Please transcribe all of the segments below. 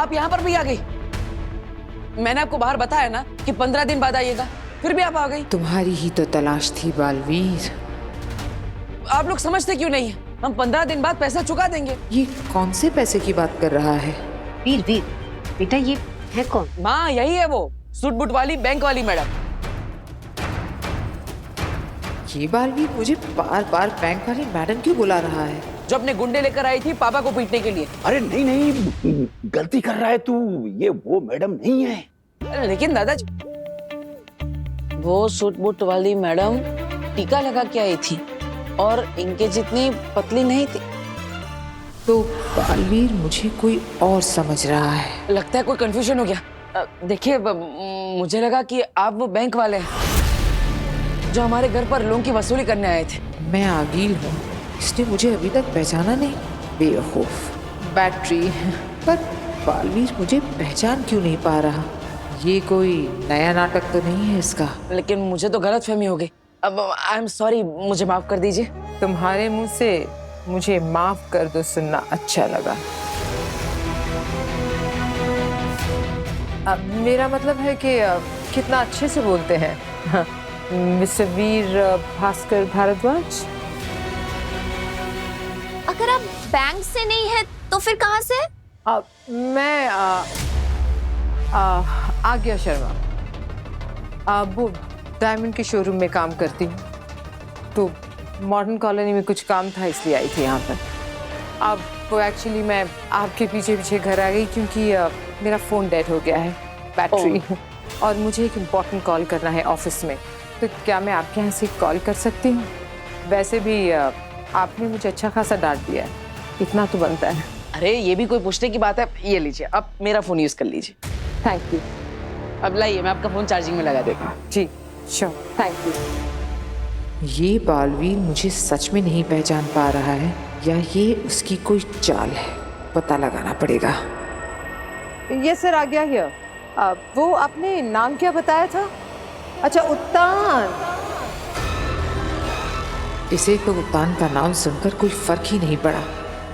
आप यहाँ पर भी आ गई। मैंने आपको बाहर बताया ना कि 15 दिन बाद आइएगा, फिर भी आप आ गई। तुम्हारी ही तो तलाश थी बालवीर। आप लोग समझते क्यों नहीं है? हम 15 दिन बाद पैसा चुका देंगे। ये कौन से पैसे की बात कर रहा है? वीर वीर बेटा, ये है कौन? माँ यही है वो सूट बूट वाली बैंक वाली मैडम। ये बालवीर मुझे बार बार बैंक वाली मैडम क्यों बुला रहा है? जो अपने गुंडे लेकर आई थी पापा को पीटने के लिए। अरे नहीं नहीं, गलती कर रहा है तू, ये वो मैडम नहीं है। लेकिन दादाजी, वो सूट बूट वाली मैडम टीका लगा के आई थी और इनके जितनी पतली नहीं थी। तो बालवीर मुझे कोई और समझ रहा है। लगता है कोई कंफ्यूजन हो गया। देखिए, मुझे लगा कि आप वो बैंक वाले हैं जो हमारे घर पर लोन की वसूली करने आए थे। मैं आगील हूँ, इसने मुझे अभी तक पहचाना नहीं। बेवकूफ बैटरी। पर बालवीर मुझे पहचान क्यों नहीं पा रहा? ये कोई नया नाटक तो नहीं है इसका? लेकिन मुझे तो गलतफहमी हो गई। अब आई एम सॉरी, मुझे माफ कर दीजिए। तुम्हारे मुंह से मुझे माफ कर दो सुनना अच्छा लगा। मेरा मतलब है कि कितना अच्छे से बोलते हैं। मिस्टर वीर भास्कर भारद्वाज। अगर आप बैंक से नहीं है तो फिर कहाँ से? मैं आज्ञा शर्मा, वो डायमंड के शोरूम में काम करती हूँ। तो मॉडर्न कॉलोनी में कुछ काम था इसलिए आई थी यहाँ पर। अब वो एक्चुअली मैं आपके पीछे पीछे घर आ गई क्योंकि मेरा फ़ोन डेड हो गया है, बैटरी। और मुझे एक इम्पॉर्टेंट कॉल करना है ऑफिस में। तो क्या मैं आपके यहाँ से कॉल कर सकती हूँ? वैसे भी आपने मुझे अच्छा खासा डांट दिया है, इतना तो बनता है। अरे ये भी कोई पूछने की बात है? ये लीजिए, अब मेरा फोन यूज कर लीजिए। Thank you. अब लाइए, मैं आपका फोन चार्जिंग में लगा देता हूँ। जी श्योर, थैंक यू। ये बालवीर मुझे सच में नहीं पहचान पा रहा है या ये उसकी कोई चाल है, पता लगाना पड़ेगा। यस सर, आ गया हियर। वो आपने नाम क्या बताया था? अच्छा, उत्तान। इसे तो उत्तान का नाम सुनकर कोई फर्क ही नहीं पड़ा।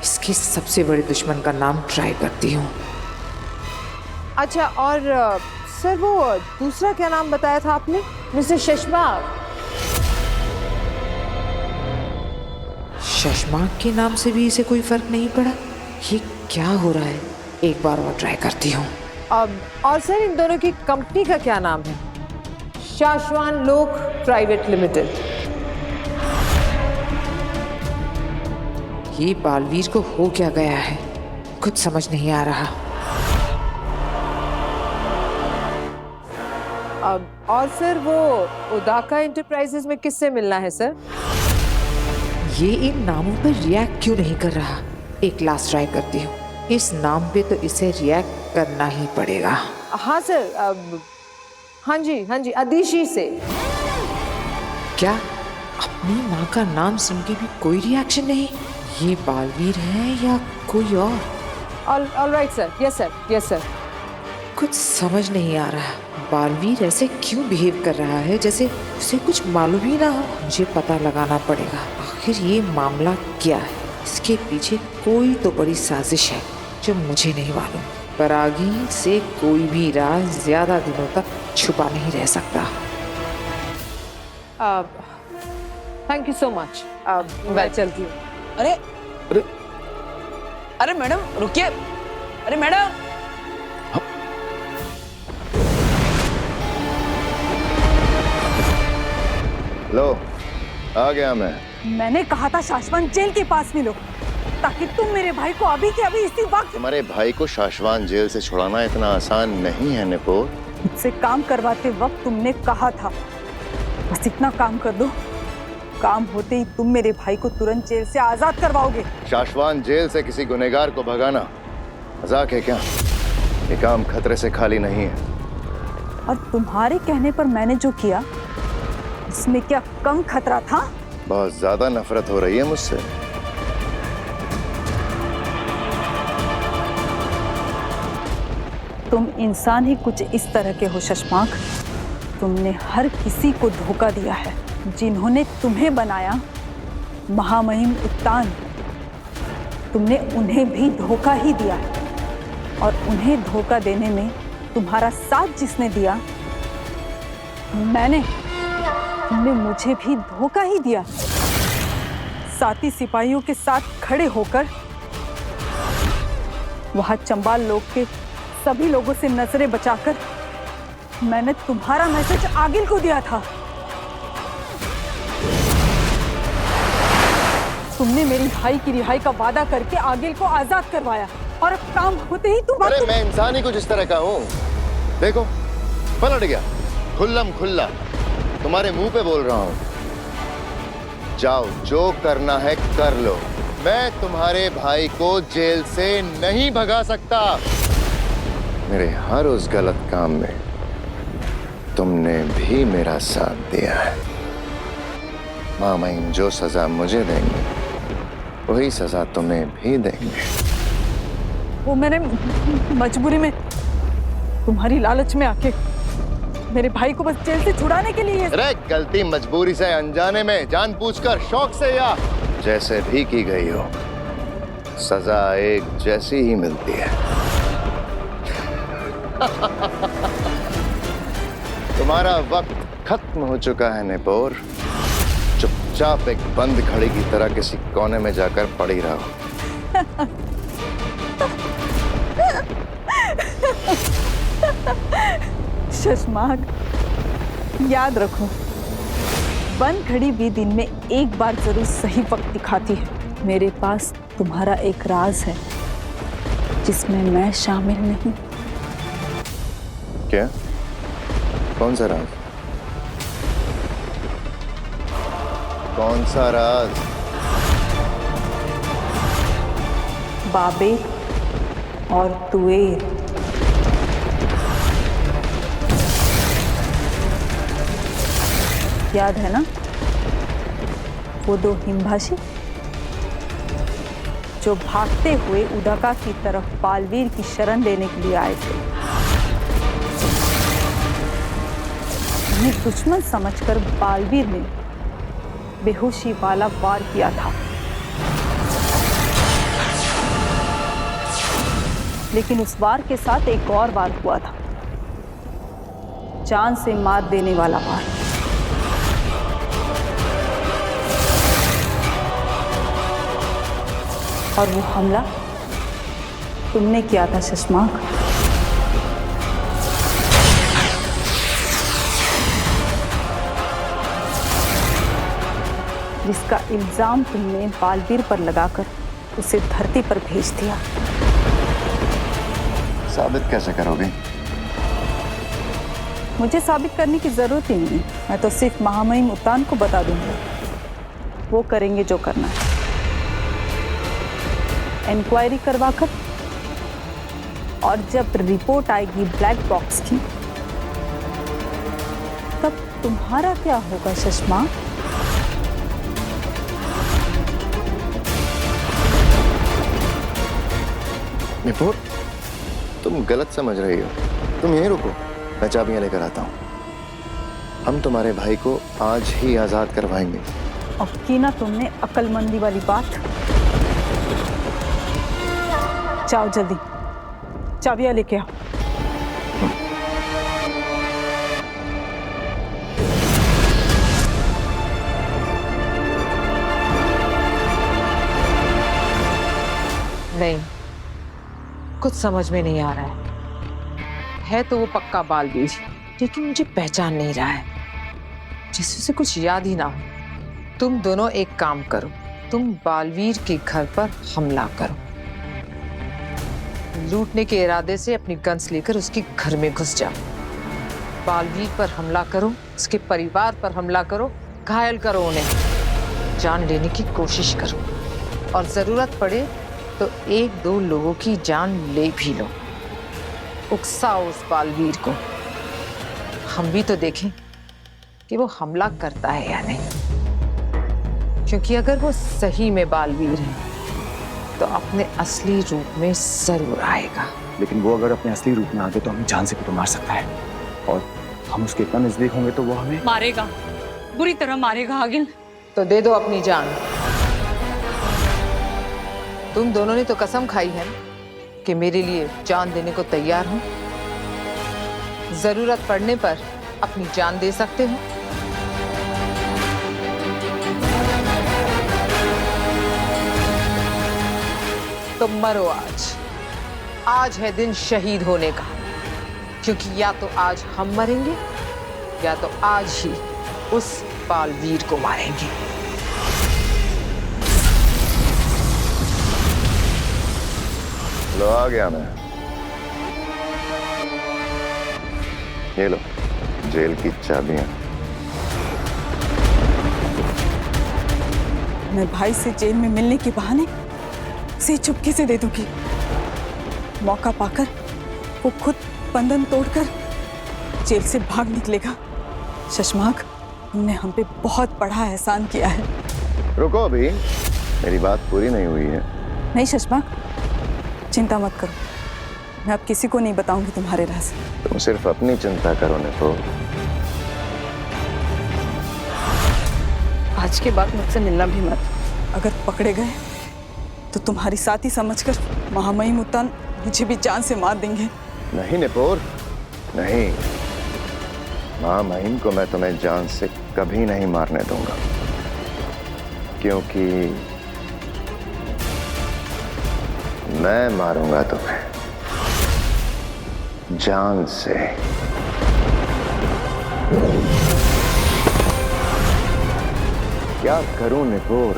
इसके सबसे बड़े दुश्मन का नाम ट्राई करती हूँ। अच्छा, और सर वो दूसरा क्या नाम बताया था आपने? मिस्टर शशमाक। शशमाक के नाम से भी इसे कोई फर्क नहीं पड़ा। ये क्या हो रहा है? एक बार और ट्राई करती हूँ। और सर इन दोनों की कंपनी का क्या नाम है? शाश्वान लोक प्राइवेट लिमिटेड। ये बालवीर को हो क्या गया है, कुछ समझ नहीं आ रहा। और सर वो उदाका एंटरप्राइजेस में किससे मिलना है सर? ये इन नामों पर रिएक्ट क्यों नहीं कर रहा? एक लास्ट ट्राई करती हूँ। इस नाम पे तो इसे रिएक्ट करना ही पड़ेगा। हाँ सर, हाँ जी, अदिशी से। क्या अपनी माँ का नाम सुन के भी कोई रिएक्शन नहीं? ये बालवीर है या कोई और? All right sir, yes sir. कुछ समझ नहीं आ रहा। बालवीर ऐसे क्यों बिहेव कर रहा है जैसे उसे कुछ मालूम ही ना हो? मुझे पता लगाना पड़ेगा आखिर ये मामला क्या है। इसके पीछे कोई तो बड़ी साजिश है जो मुझे नहीं मालूम। पर आगे से कोई भी राज ज्यादा दिनों तक छुपा नहीं रह सकता। Thank you so much. मैं चलती हूँ। अरे अरे मैडम रुकिए। अरे मैडम, लो, आ गया मैं। मैंने कहा था शाश्वान जेल के पास मिलो ताकि तुम मेरे भाई को अभी के अभी इसी वक्त। तुम्हारे भाई को शाश्वान जेल से छुड़ाना इतना आसान नहीं है निपोर। मुझसे काम करवाते वक्त तुमने कहा था बस इतना काम कर दो, काम होते ही तुम मेरे भाई को तुरंत जेल से आजाद करवाओगे। शाश्वान जेल से किसी गुनहगार को भगाना मजाक है क्या? ये काम खतरे से खाली नहीं है। और तुम्हारे कहने पर मैंने जो किया इसमें क्या कम खतरा था? बहुत ज्यादा नफरत हो रही है मुझसे। तुम इंसान ही कुछ इस तरह के हो शशमाक। तुमने हर किसी को धोखा दिया है। जिन्होंने तुम्हें बनाया महामहिम उत्तान, तुमने उन्हें भी धोखा ही दिया है। और उन्हें धोखा देने में तुम्हारा साथ जिसने दिया, तुमने मुझे भी धोखा ही दिया। साथी सिपाहियों के साथ खड़े होकर वहां चंबाल लोग के सभी लोगों से नजरें बचाकर मैंने तुम्हारा मैसेज आगिल को दिया था। तुमने मेरी भाई की रिहाई का वादा करके आगिल को आजाद करवाया और अब काम होते ही तुम अरे मैं इंसान ही कुछ इस तरह का हूँ। देखो पलट गया, खुल्लम खुल्ला तुम्हारे मुंह पे बोल रहा हूँ। जाओ जो करना है कर लो, मैं तुम्हारे भाई को जेल से नहीं भगा सकता। मेरे हर उस गलत काम में तुमने भी मेरा साथ दिया है। मामाइन जो सजा मुझे देंगे वही सजा तुम्हें भी देंगे। वो मैंने मजबूरी में, तुम्हारी लालच में आके मेरे भाई को बस जेल से छुड़ाने के लिए। अरे गलती मजबूरी से, अनजाने में, जानबूझकर, शौक से या जैसे भी की गई हो, सजा एक जैसी ही मिलती है। तुम्हारा वक्त खत्म हो चुका है नेपोर। चुपचाप एक बंद घड़ी की तरह किसी कोने में जाकर पड़ी रहो। शशमाग, याद रखो, बंद घड़ी भी दिन में एक बार जरूर सही वक्त दिखाती है। मेरे पास तुम्हारा एक राज है जिसमें मैं शामिल नहीं। क्या? कौन सा राज? कौन सा राज? बाबे और तुएर। याद है ना वो दो हिमभाषी जो भागते हुए उदाका की तरफ बालवीर की शरण लेने के लिए आए थे। उन्हें दुश्मन समझकर बालवीर ने बेहोशी वाला वार किया था, लेकिन उस वार के साथ एक और वार हुआ था, जान से मार देने वाला वार। और वो हमला तुमने किया था शशमाक। जिसका इल्जाम तुमने बालवीर पर लगाकर उसे धरती पर भेज दिया। साबित कैसे करोगे? मुझे साबित करने की जरूरत ही नहीं, मैं तो सिर्फ महामहिम उत्तान को बता दूंगा, वो करेंगे जो करना है। इंक्वायरी करवाकर, और जब रिपोर्ट आएगी ब्लैक बॉक्स की, तब तुम्हारा क्या होगा शशमा? नेपोर, तुम गलत समझ रही हो। तुम यहीं रुको, मैं चाबियां लेकर आता हूँ। हम तुम्हारे भाई को आज ही आजाद करवाएंगे। अब की ना तुमने अक्लमंदी वाली बात। जाओ जल्दी, चाबियां लेके आओ। नहीं, कुछ समझ में नहीं आ रहा है तो वो पक्का बालवीर, लेकिन मुझे पहचान नहीं रहा है, जैसे उसे कुछ याद ही ना हो। तुम दोनों एक काम करो, तुम बालवीर के घर पर हमला करो। लूटने के इरादे से अपनी गन्स लेकर उसके घर में घुस जाओ। बालवीर पर हमला करो, उसके परिवार पर हमला करो, घायल करो उन्हें, जान लेने की कोशिश करो, और जरूरत पड़े तो एक दो लोगों की जान ले भी लो। उकसाओ उस बालवीर को। हम भी तो देखें कि वो हमला करता है या नहीं, क्योंकि अगर वो सही में बालवीर है तो अपने असली रूप में जरूर आएगा। लेकिन वो अगर अपने असली रूप में आ गए तो हमें जान से भी तो मार सकता है, और हम उसके इतना नजदीक होंगे तो वो हमें मारेगा, बुरी तरह मारेगा आगिल। तो दे दो अपनी जान। तुम दोनों ने तो कसम खाई है कि मेरे लिए जान देने को तैयार हो? जरूरत पड़ने पर अपनी जान दे सकते हो। तो मरो आज। आज है दिन शहीद होने का, क्योंकि या तो आज हम मरेंगे या तो आज ही उस बालवीर को मारेंगे। लो आ गया मैं। ये लो जेल की चाबियां। मैं भाई से जेल में मिलने के बहाने से चुपके से दे दूंगी। मौका पाकर वो खुद बंधन तोड़कर जेल से भाग निकलेगा। शशमाक, तुमने हम पे बहुत बड़ा एहसान किया है। रुको अभी, मेरी बात पूरी नहीं हुई है। नहीं शशमाक, चिंता मत करो, मैं अब किसी को नहीं बताऊंगी तुम्हारे राज। तुम सिर्फ अपनी चिंता करो निपो। आज के बाद मुझसे मिलना भी मत। अगर पकड़े गए तो तुम्हारी साथी समझकर महामहिम उत्तान मुझे भी जान से मार देंगे। नहीं निपोर, नहीं। महामहिम को मैं तुम्हें जान से कभी नहीं मारने दूंगा, क्योंकि मैं मारूंगा तुम्हें जान से। क्या करूं निपोर,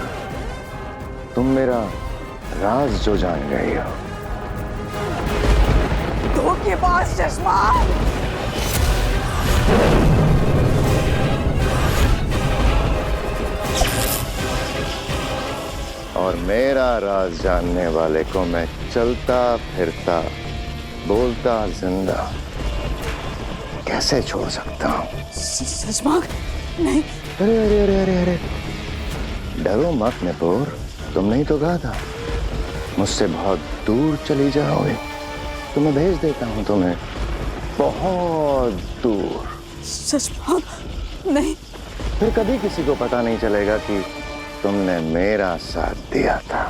तुम मेरा राज जो जान गई हो। धोखेबाज चश्मा। और मेरा राज जानने वाले को मैं चलता फिरता बोलता जिंदा कैसे छोड़ सकता हूँ? शशमाक, नहीं। अरे अरे अरे अरे अरे, डरो मत निपोर, तुमने ही तो कहा था मुझसे बहुत दूर चली जाओगे, तो मैं भेज देता हूँ तुम्हें बहुत दूर। शशमाक, नहीं। फिर कभी किसी को पता नहीं चलेगा कि तुमने मेरा साथ दिया था।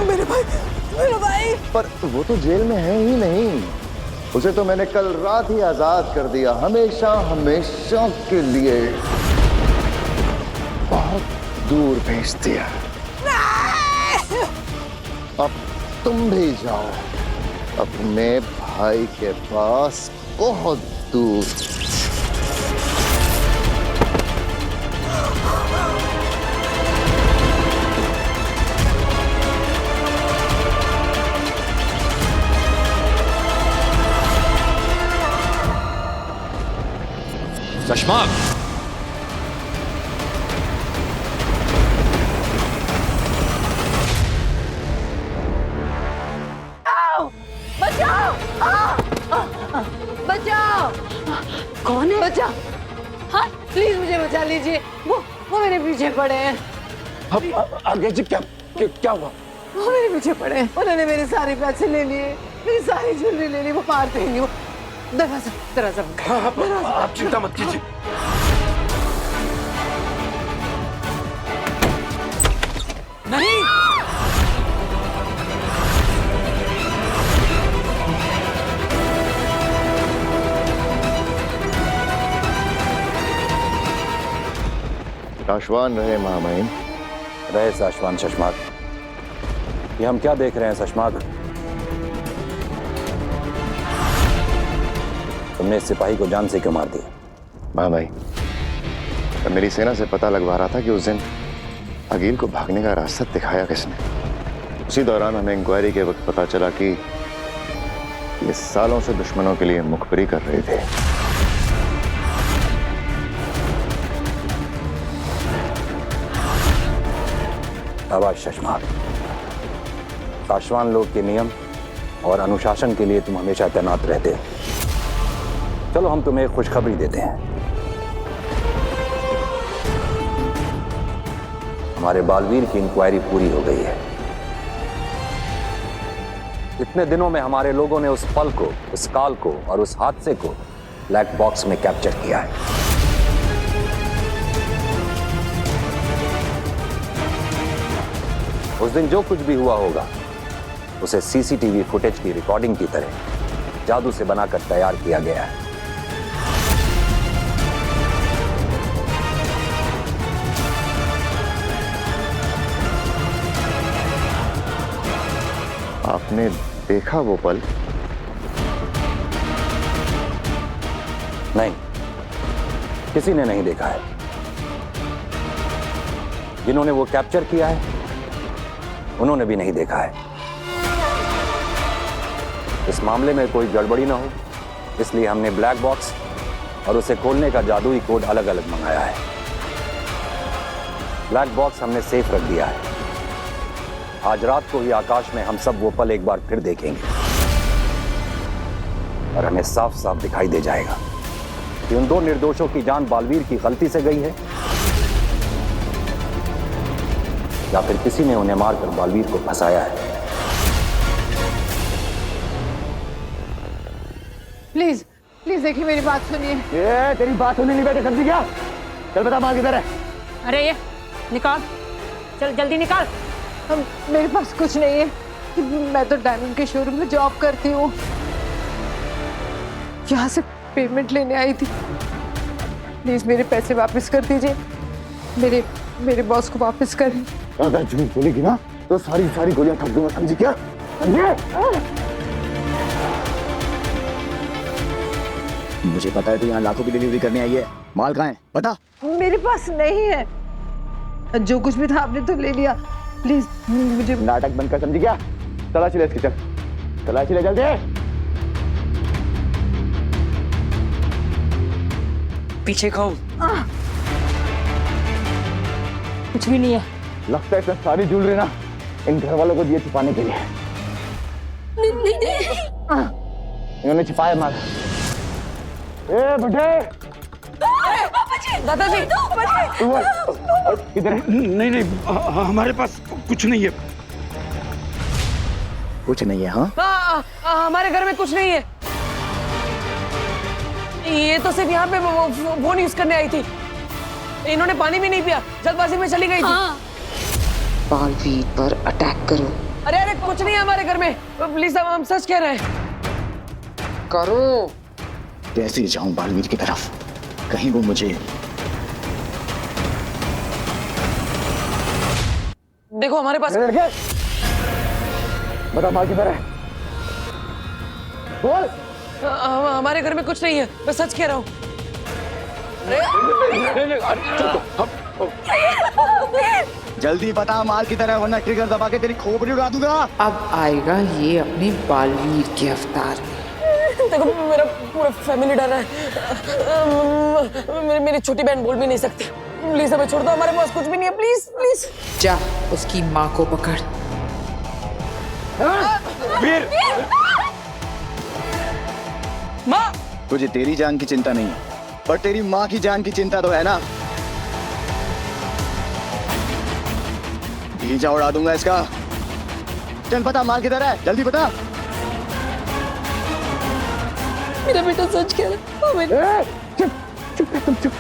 मेरे भाई, मेरा भाई। पर वो तो जेल में है ही नहीं, उसे तो मैंने कल रात ही आजाद कर दिया, हमेशा हमेशा के लिए बहुत दूर भेज दिया। अब तुम भी जाओ अपने भाई के पास बहुत दूर। शशमाक, बचाओ! बचाओ! कौन है? बचाओ! हाँ, प्लीज मुझे बचा लीजिए। वो मेरे पीछे पड़े हैं। आगे जी क्या क्या हुआ? वो मेरे पीछे पड़े हैं। उन्होंने मेरे सारे पैसे ले लिए, मेरी सारी ज्वेलरी ले ली। वो मार देंगे। वो दरवाजा आप चिंता मत कीजिए। नहीं, साशवान रहे महामहिम। रहे साशवान शशमाक। ये हम क्या देख रहे हैं शशमाक? तुमने इस सिपाही को जान से क्यों मार दिया? महामहिम, तो मेरी सेना से पता लगवा रहा था कि उस दिन अगील को भागने का रास्ता दिखाया किसने। उसी दौरान हमें इंक्वायरी के वक्त पता चला कि ये सालों से दुश्मनों के लिए मुखबरी कर रहे थे। शाबाश शशमाल, पासवान लोग के नियम और अनुशासन के लिए तुम हमेशा तैनात रहते हो। चलो हम तुम्हें एक खुशखबरी देते हैं। हमारे बालवीर की इंक्वायरी पूरी हो गई है। इतने दिनों में हमारे लोगों ने उस पल को, उस काल को और उस हादसे को ब्लैक बॉक्स में कैप्चर किया है। उस दिन जो कुछ भी हुआ होगा उसे सीसीटीवी फुटेज की रिकॉर्डिंग की तरह जादू से बनाकर तैयार किया गया है। आपने देखा वो पल? नहीं, किसी ने नहीं देखा है। जिन्होंने वो कैप्चर किया है उन्होंने भी नहीं देखा है। इस मामले में कोई गड़बड़ी ना हो इसलिए हमने ब्लैक बॉक्स और उसे खोलने का जादुई कोड अलग अलग मंगाया है। ब्लैक बॉक्स हमने सेफ रख दिया है। आज रात को ही आकाश में हम सब वो पल एक बार फिर देखेंगे और हमें साफ साफ दिखाई दे जाएगा कि उन दो निर्दोषों की जान बालवीर की गलती से गई है या फिर किसी ने उन्हें मारकर बालवीर को फंसाया है। प्लीज प्लीज देखिए, मेरी बात सुनिए। ये तेरी बात सुनने नहीं बैठे, समझी क्या? चल बता माल किधर है? अरे ये निकाल, चल जल्दी निकाल। मेरे पास कुछ नहीं है। मैं तो डायमंड के शोरूम में जॉब करती हूँ। यहाँ से पेमेंट लेने आई थी। प्लीज मेरे पैसे वापस कर दीजिए। मेरे बॉस को वापस करें। अगर झूठ बोलेगी ना तो सारी गोलियां ठोक दूंगा, समझी क्या? मुझे पता है तू यहाँ लाखों की डिलीवरी करने आई है। माल कहाँ है बता? मेरे पास नहीं है। जो कुछ भी था आपने तो ले लिया। प्लीज मुझे नाटक बंद कर, समझी क्या? तलाशी ले इसकी, चल तलाशी ले जल्दी। पीछे खाओ। कुछ भी नहीं है। लगता है सब सारी ज्वेलरी ना इन घर वालों को दिए छुपाने के लिए। इन्होंने छिपाया माल। ए बुढ़े, दादाजी किधर है? नहीं हमारे पास कुछ नहीं है। कुछ नहीं है? हाँ हमारे घर में कुछ नहीं है। ये तो सिर्फ यहाँ पे फोन यूज करने आई थी। इन्होंने पानी भी नहीं पिया, जल्दबाजी में चली गई थी। बालवीर पर अटैक करो। अरे कुछ नहीं है हमारे घर में। प्लीज हम सच कह रहे हैं। करो। कैसे जाऊं बालवीर की तरफ? कहीं वो मुझे देखो हमारे पास। बता माल किधर है? बोल। हमारे घर में कुछ नहीं है, मैं सच कह रहा हूँ। जल्दी बता माल किधर है वरना ट्रिगर दबा के तेरी खोपड़ी उड़ा दूंगा। अब आएगा ये अपने बालवीर के अवतार में। देखो मेरा पूरा फैमिली डर है। मेरी छोटी बहन बोल भी नहीं सकती। प्लीज हमें छोड़ दो, हमारे पास कुछ भी नहीं है। प्लीज प्लीज जा उसकी माँ को पकड़। वीर, माँ, तुझे तेरी जान की चिंता नहीं है पर तेरी माँ की जान की चिंता तो है ना। भीजा उड़ा दूंगा इसका। चल बता माल किधर है, जल्दी बता। मेरा बेटा सच कह रहा है। चुप।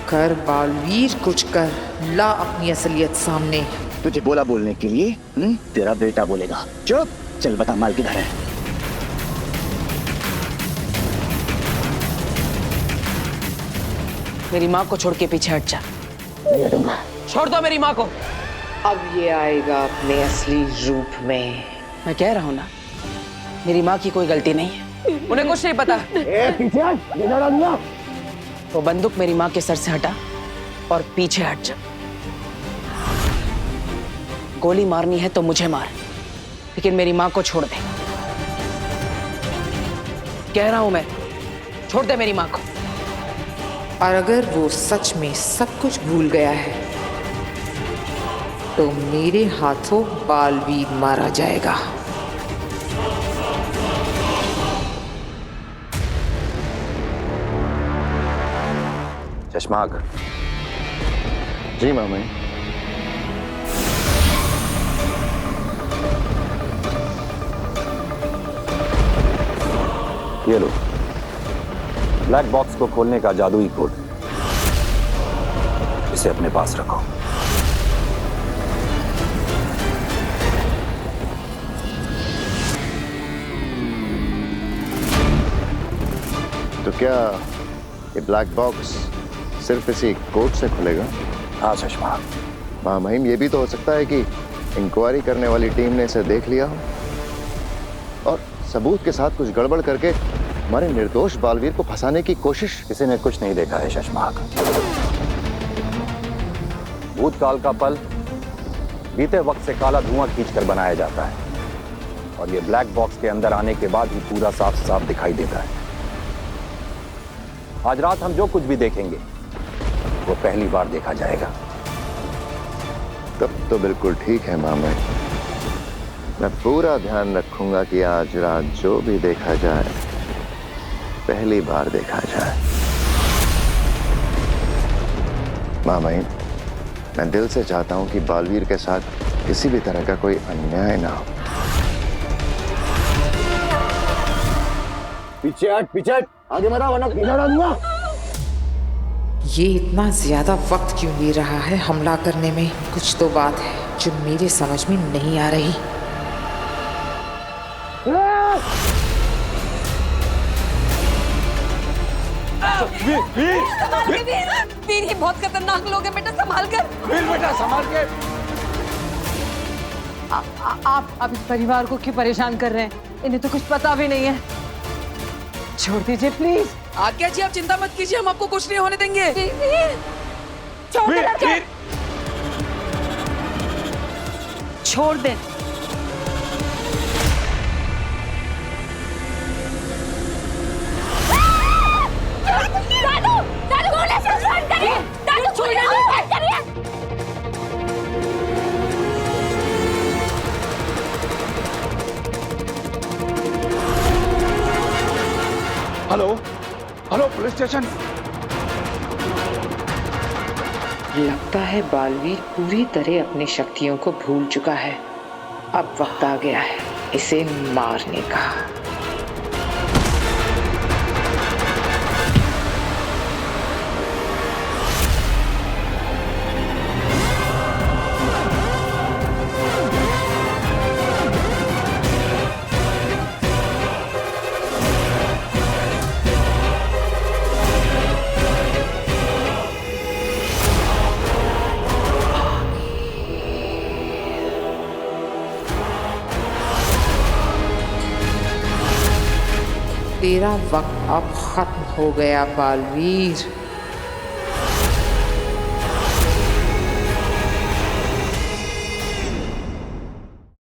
कर बालवीर, कुछ कर ला अपनी असलियत सामने। तुझे बोला बोलने के लिए तेरा बेटा बोलेगा। चुप। चल बता माल किधर है? मेरी माँ को छोड़ के पीछे हट जा। नहीं हटूंगा। छोड़ दो मेरी माँ को। अब ये आएगा अपने असली रूप में। मैं कह रहा हूँ ना, मेरी माँ की कोई गलती नहीं है। उन्हें कुछ नहीं पता। पीछे हट, ये लड़ा दूंगा। वो बंदूक मेरी माँ के सर से हटा और पीछे हट जा। गोली मारनी है तो मुझे मार, लेकिन मेरी माँ को छोड़ दे। कह रहा हूं मैं, छोड़ दे मेरी माँ को। और अगर वो सच में सब कुछ भूल गया है तो मेरे हाथों बालवीर मारा जाएगा। चश्माक, जी मामा। ये लो ब्लैक बॉक्स को खोलने का जादुई कोड, इसे अपने पास रखो। तो क्या ये ब्लैक बॉक्स सिर्फ इसी कोड से खुलेगा? हाँ चश्मा। माहिम, ये भी तो हो सकता है कि इंक्वायरी करने वाली टीम ने इसे देख लिया हो और सबूत के साथ कुछ गड़बड़ करके हमारे निर्दोष बालवीर को फंसाने की कोशिश। किसी ने कुछ नहीं देखा है शशमाक। भूतकाल का पल बीते वक्त से काला धुआं खींचकर बनाया जाता है और ये ब्लैक बॉक्स के अंदर आने के बाद ही पूरा साफ साफ दिखाई देता है। आज रात हम जो कुछ भी देखेंगे वो पहली बार देखा जाएगा। तब तो बिल्कुल ठीक है मामा। मैं पूरा ध्यान रखूंगा कि आज रात जो भी देखा जाए पहली बार देखा जाए। मामा, मैं दिल से चाहता हूं कि बालवीर के साथ किसी भी तरह का कोई अन्याय ना हो। पीछे हट, आगे मत आ वरना पीछे हटा दूंगा। ये इतना ज्यादा वक्त क्यों ले रहा है हमला करने में? कुछ तो बात है जो मेरे समझ में नहीं आ रही। वीर, ये बहुत खतरनाक लोग हैं बेटा, संभाल कर। वीर बेटा संभाल के। आप इस परिवार को क्यों परेशान कर रहे हैं? इन्हें तो कुछ पता भी नहीं है। छोड़ दीजिए प्लीज। आज्ञा जी, आप चिंता मत कीजिए, हम आपको कुछ नहीं होने देंगे। छोड़ दे। Hello police station. लगता है बालवीर पूरी तरह अपनी शक्तियों को भूल चुका है। अब वक्त आ गया है इसे मारने का। तेरा वक्त अब खत्म हो गया बालवीर।